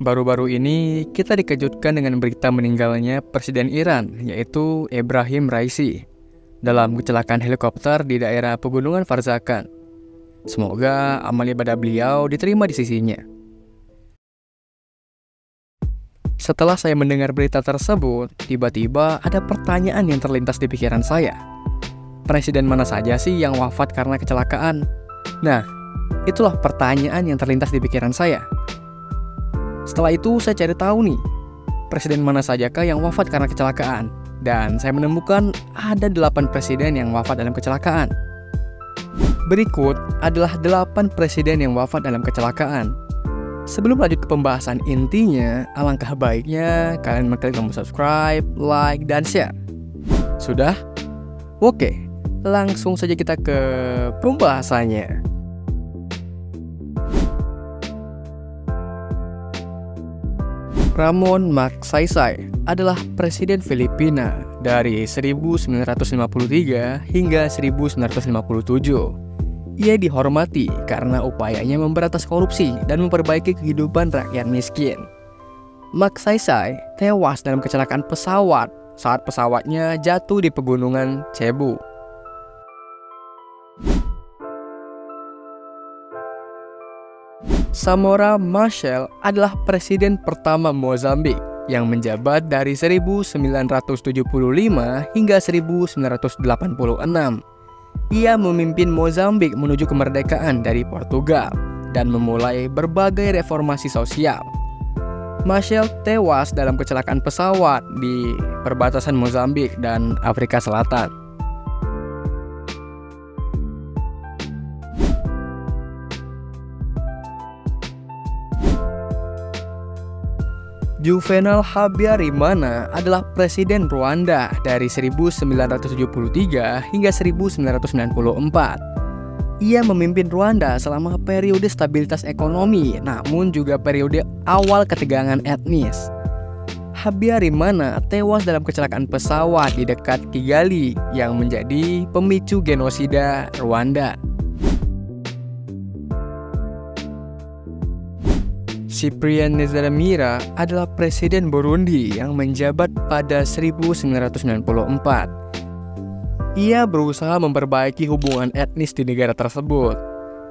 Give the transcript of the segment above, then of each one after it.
Baru-baru ini kita dikejutkan dengan berita meninggalnya Presiden Iran, yaitu Ebrahim Raisi, dalam kecelakaan helikopter di daerah pegunungan Farzakan. Semoga amal ibadah beliau diterima di sisinya. Setelah saya mendengar berita tersebut, tiba-tiba ada pertanyaan yang terlintas di pikiran saya. Presiden mana saja sih yang wafat karena kecelakaan? Nah, itulah pertanyaan yang terlintas di pikiran saya. Setelah itu saya cari tahu nih, presiden mana sajakah yang wafat karena kecelakaan? Dan saya menemukan ada 8 presiden yang wafat dalam kecelakaan. Berikut adalah 8 presiden yang wafat dalam kecelakaan. Sebelum lanjut ke pembahasan intinya, alangkah baiknya kalian mengklik tombol subscribe, like, dan share. Sudah? Oke, langsung saja kita ke pembahasannya. Ramon Magsaysay adalah Presiden Filipina dari 1953 hingga 1957. Ia dihormati karena upayanya memberantas korupsi dan memperbaiki kehidupan rakyat miskin. Magsaysay tewas dalam kecelakaan pesawat saat pesawatnya jatuh di pegunungan Cebu. Samora Machel adalah presiden pertama Mozambik yang menjabat dari 1975 hingga 1986. Ia memimpin Mozambik menuju kemerdekaan dari Portugal dan memulai berbagai reformasi sosial. Machel tewas dalam kecelakaan pesawat di perbatasan Mozambik dan Afrika Selatan. Juvenal Habyarimana adalah Presiden Rwanda dari 1973 hingga 1994. Ia memimpin Rwanda selama periode stabilitas ekonomi, namun juga periode awal ketegangan etnis. Habyarimana tewas dalam kecelakaan pesawat di dekat Kigali yang menjadi pemicu genosida Rwanda. Cyprien Ntaryamira adalah Presiden Burundi yang menjabat pada 1994. Ia berusaha memperbaiki hubungan etnis di negara tersebut.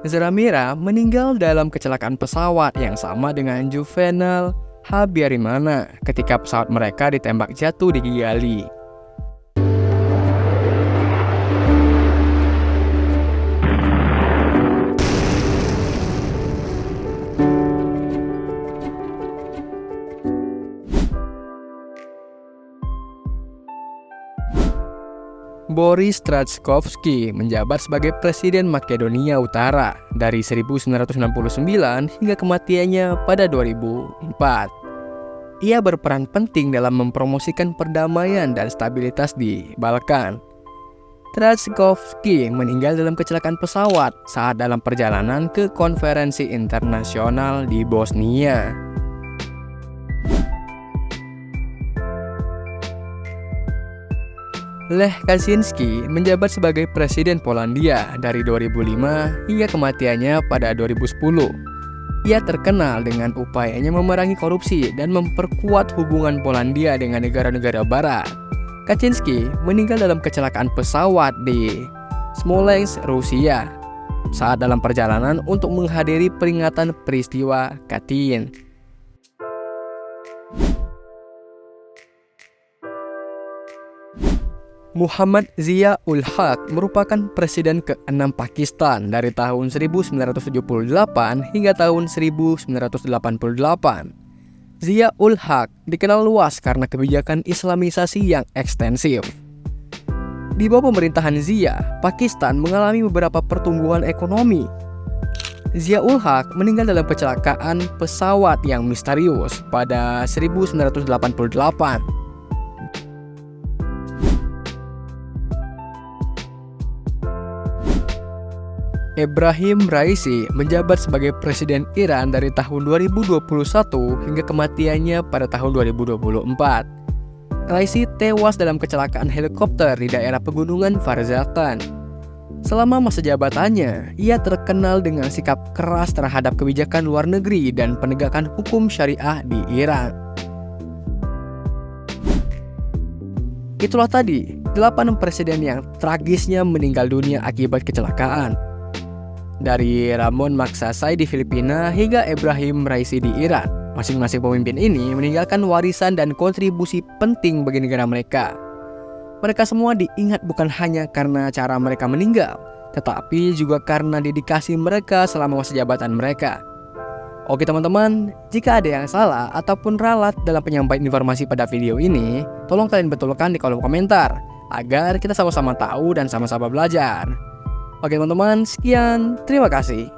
Ntaryamira meninggal dalam kecelakaan pesawat yang sama dengan Juvenal Habyarimana ketika pesawat mereka ditembak jatuh di Kigali. Boris Trzaskowski menjabat sebagai Presiden Makedonia Utara dari 1969 hingga kematiannya pada 2004. Ia berperan penting dalam mempromosikan perdamaian dan stabilitas di Balkan. Trzaskowski meninggal dalam kecelakaan pesawat saat dalam perjalanan ke konferensi internasional di Bosnia. Lech Kaczynski menjabat sebagai Presiden Polandia dari 2005 hingga kematiannya pada 2010. Ia terkenal dengan upayanya memerangi korupsi dan memperkuat hubungan Polandia dengan negara-negara barat. Kaczynski meninggal dalam kecelakaan pesawat di Smolensk, Rusia, saat dalam perjalanan untuk menghadiri peringatan peristiwa Katyn. Muhammad Zia-ul-Haq merupakan presiden ke-6 Pakistan dari tahun 1978 hingga tahun 1988. Zia-ul-Haq dikenal luas karena kebijakan Islamisasi yang ekstensif. Di bawah pemerintahan Zia, Pakistan mengalami beberapa pertumbuhan ekonomi. Zia-ul-Haq meninggal dalam kecelakaan pesawat yang misterius pada 1988. Ebrahim Raisi menjabat sebagai Presiden Iran dari tahun 2021 hingga kematiannya pada tahun 2024. Raisi tewas dalam kecelakaan helikopter di daerah pegunungan Farzakan. Selama masa jabatannya, ia terkenal dengan sikap keras terhadap kebijakan luar negeri dan penegakan hukum syariah di Iran. Itulah tadi 8 presiden yang tragisnya meninggal dunia akibat kecelakaan. Dari Ramon Magsaysay di Filipina hingga Ebrahim Raisi di Iran, masing-masing pemimpin ini meninggalkan warisan dan kontribusi penting bagi negara mereka. Mereka semua diingat bukan hanya karena cara mereka meninggal, tetapi juga karena dedikasi mereka selama masa jabatan mereka. Oke teman-teman, jika ada yang salah ataupun ralat dalam penyampaian informasi pada video ini, tolong kalian betulkan di kolom komentar, agar kita sama-sama tahu dan sama-sama belajar. Oke teman-teman, sekian, terima kasih.